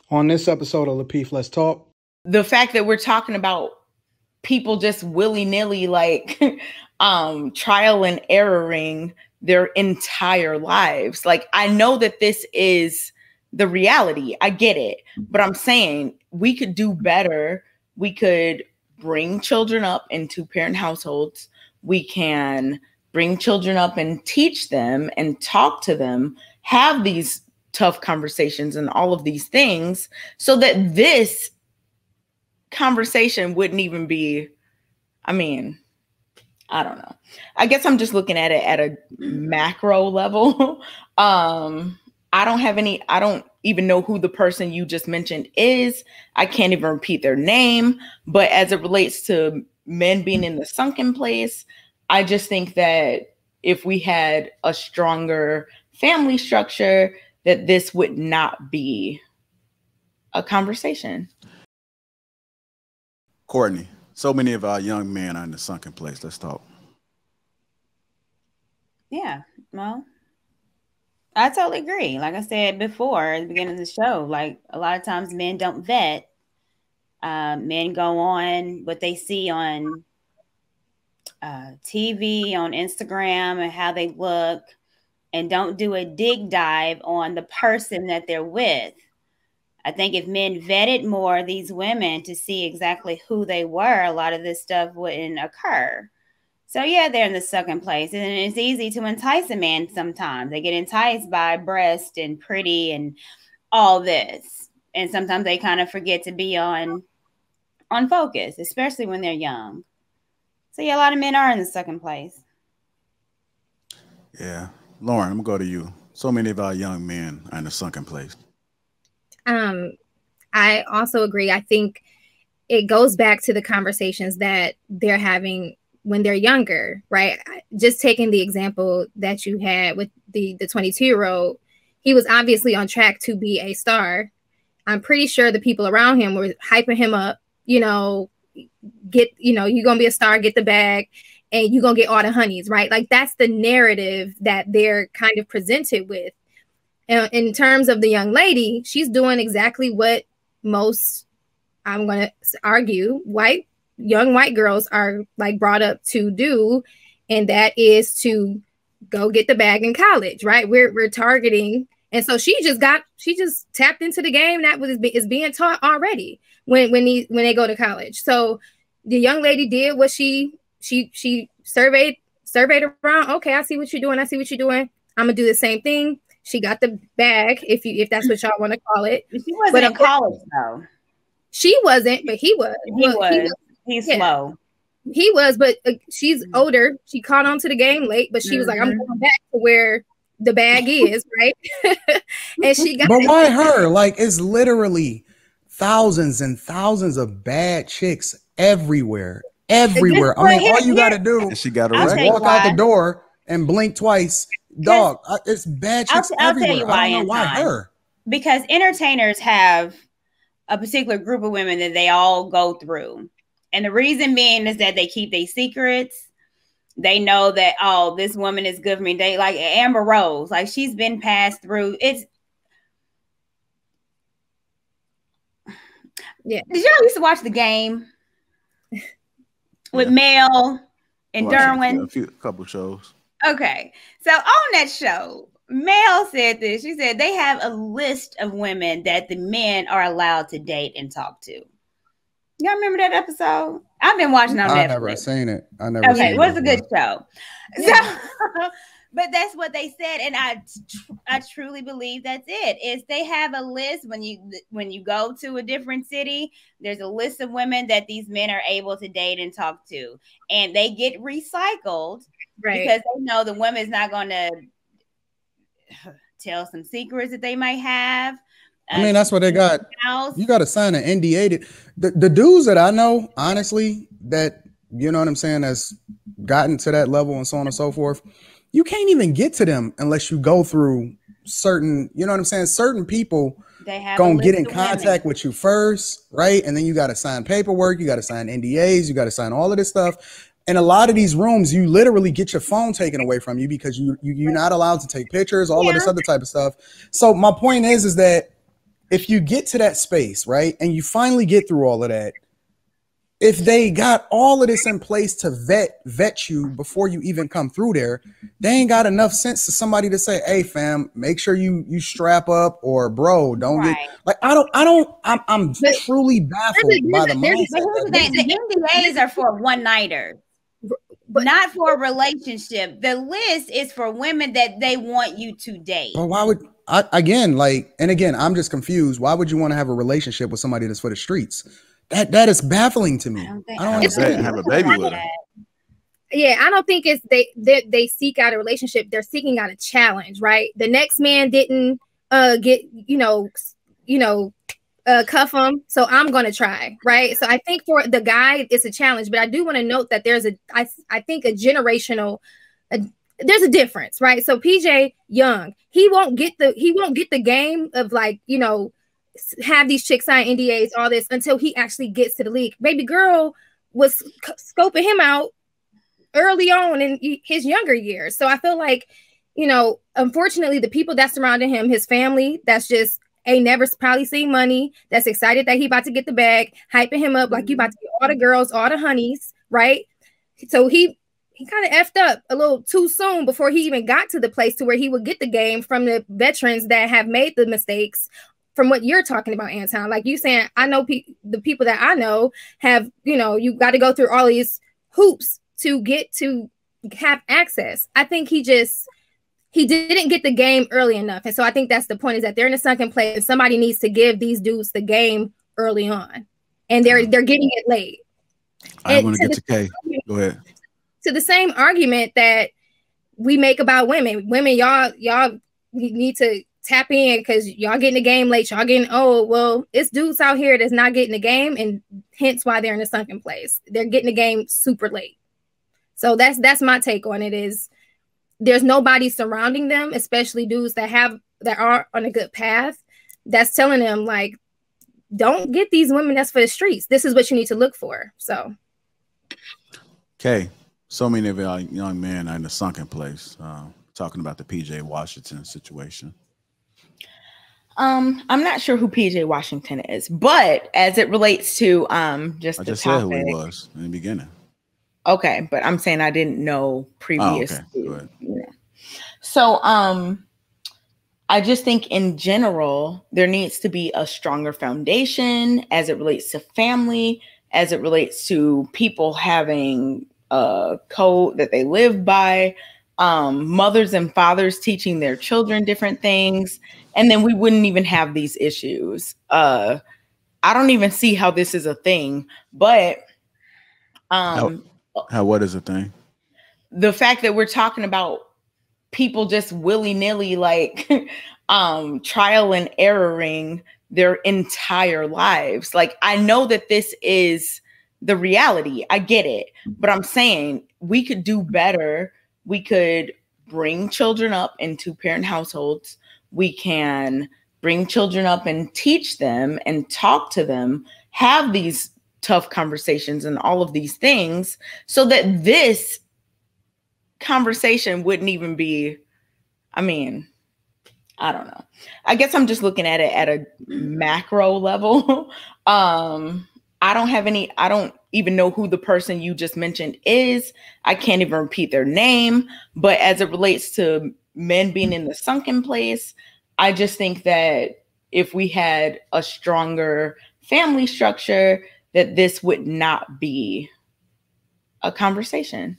On this episode of Lapeef, Let's Talk. The fact that we're talking about people just willy-nilly like trial and erroring their entire lives. Like, I know that this is the reality. I get it. But I'm saying we could do better. We could bring children up in two-parent households. We can bring children up and teach them and talk to them, have these tough conversations and all of these things so that this conversation wouldn't even be, I mean, I don't know. I guess I'm just looking at it at a macro level. I don't even know who the person you just mentioned is. I can't even repeat their name. But as it relates to men being in the sunken place, I just think that if we had a stronger family structure, that this would not be a conversation. Courtney, so many of our young men are in the sunken place. Let's talk. Yeah, well, I totally agree. Like I said before at the beginning of the show, like a lot of times men don't vet. Men go on what they see on TV, on Instagram, and how they look, and don't do a dig dive on the person that they're with. I think if men vetted more these women to see exactly who they were, a lot of this stuff wouldn't occur. So yeah, they're in the second place. And it's easy to entice a man sometimes. They get enticed by breast and pretty and all this. And sometimes they kind of forget to be on focus, especially when they're young. So yeah, a lot of men are in the second place. Yeah. Lauren, I'm going to go to you. So many of our young men are in the sunken place. I also agree. I think it goes back to the conversations that they're having when they're younger, right? Just taking the example that you had with the 22-year-old, he was obviously on track to be a star. I'm pretty sure the people around him were hyping him up, you're going to be a star, get the bag, and you're going to get all the honeys, right? Like, that's the narrative that they're kind of presented with. In terms of the young lady, she's doing exactly what most, I'm going to argue, young white girls are like brought up to do. And that is to go get the bag in college, right? We're targeting. And so she just tapped into the game that is being taught already when they go to college. So the young lady did what she surveyed around. Okay, I see what you're doing. I'm gonna do the same thing. She got the bag, if that's what y'all want to call it. She wasn't in college though. She wasn't, but he was. He's slow. He was, but she's older. She caught on to the game late, but she was like, I'm going back to where the bag is, right? And she got. But why her? Like, it's literally thousands and thousands of bad chicks everywhere. I mean, all you got to do is walk out the door and blink twice. Dog, it's bad chicks everywhere. Tell you why. I don't know why her. Because entertainers have a particular group of women that they all go through. And the reason being is that they keep their secrets. They know that, oh, this woman is good for me. They like Amber Rose, like she's been passed through. Yeah. Did y'all used to watch The Game with Mel and Derwin? A couple shows. Okay. So on that show, Mel said this. She said they have a list of women that the men are allowed to date and talk to. Y'all remember that episode? I've been watching on Netflix. I never seen it. Okay, it was a good show. So, but that's what they said, and I truly believe that's it. Is they have a list when you go to a different city. There's a list of women that these men are able to date and talk to, and they get recycled because they know the woman's not going to tell some secrets that they might have. I mean, that's what they got. You got to sign an NDA. The dudes that I know, honestly, that, you know what I'm saying, has gotten to that level and so on and so forth, you can't even get to them unless you go through certain, you know what I'm saying, certain people gonna get in contact with you first, right? And then you got to sign paperwork, you got to sign NDAs, you got to sign all of this stuff. And a lot of these rooms, you literally get your phone taken away from you because you're not allowed to take pictures, all of this other type of stuff. So my point is that if you get to that space, right, and you finally get through all of that, if they got all of this in place to vet you before you even come through there, they ain't got enough sense to somebody to say, hey fam, make sure you strap up, or bro, don't get like, I'm truly baffled by the mindset. The NDAs are for one-nighters, but not for a relationship. The list is for women that they want you to date. Well, why would again, I'm just confused. Why would you want to have a relationship with somebody that's for the streets? That is baffling to me. I don't understand. Have a baby with her. Yeah, I don't think it's they seek out a relationship. They're seeking out a challenge, right? The next man didn't get cuff him, so I'm gonna try, right? So I think for the guy, it's a challenge. But I do want to note that there's I think a generational there's a difference, right? So PJ Young, he won't get the game of like, have these chicks sign NDAs, all this, until he actually gets to the league. Baby girl was scoping him out early on in his younger years. So I feel like, unfortunately, the people that surrounded him, his family, that's just ain't never probably seen money, that's excited that he about to get the bag, hyping him up like you about to get all the girls, all the honeys, right? So he kind of effed up a little too soon before he even got to the place to where he would get the game from the veterans that have made the mistakes. From what you're talking about, Anton, like you saying, I know the people that I know have, you got to go through all these hoops to get to have access. I think he didn't get the game early enough. And so I think that's the point, is that they're in a sunken place. Somebody needs to give these dudes the game early on, and they're getting it late. I want to get to Kay. Go ahead. To the same argument that we make about women, y'all need to tap in because y'all getting the game late. Y'all getting old. Well, it's dudes out here that's not getting the game, and hence why they're in a sunken place. They're getting the game super late. So that's my take on it. Is there's nobody surrounding them, especially dudes that are on a good path, that's telling them like, don't get these women that's for the streets. This is what you need to look for. So, okay, so many of our young men are in a sunken place. Talking about the PJWashington situation. I'm not sure who PJWashington is, but as it relates to I just said who he was in the beginning. Okay, but I'm saying I didn't know previous. Oh, okay. Go ahead. So I just think in general there needs to be a stronger foundation as it relates to family, as it relates to people having a code that they live by, mothers and fathers teaching their children different things. And then we wouldn't even have these issues. I don't even see how this is a thing, but what is a thing? The fact that we're talking about people just willy-nilly like trial and erroring their entire lives. Like, I know that this is the reality. I get it, but I'm saying we could do better. We could bring children up in two-parent households. We can bring children up and teach them and talk to them, have these tough conversations and all of these things, so that this conversation wouldn't even be, I don't know. I guess I'm just looking at it at a macro level. I don't even know who the person you just mentioned is. I can't even repeat their name. But as it relates to men being in the sunken place, I just think that if we had a stronger family structure, that this would not be a conversation.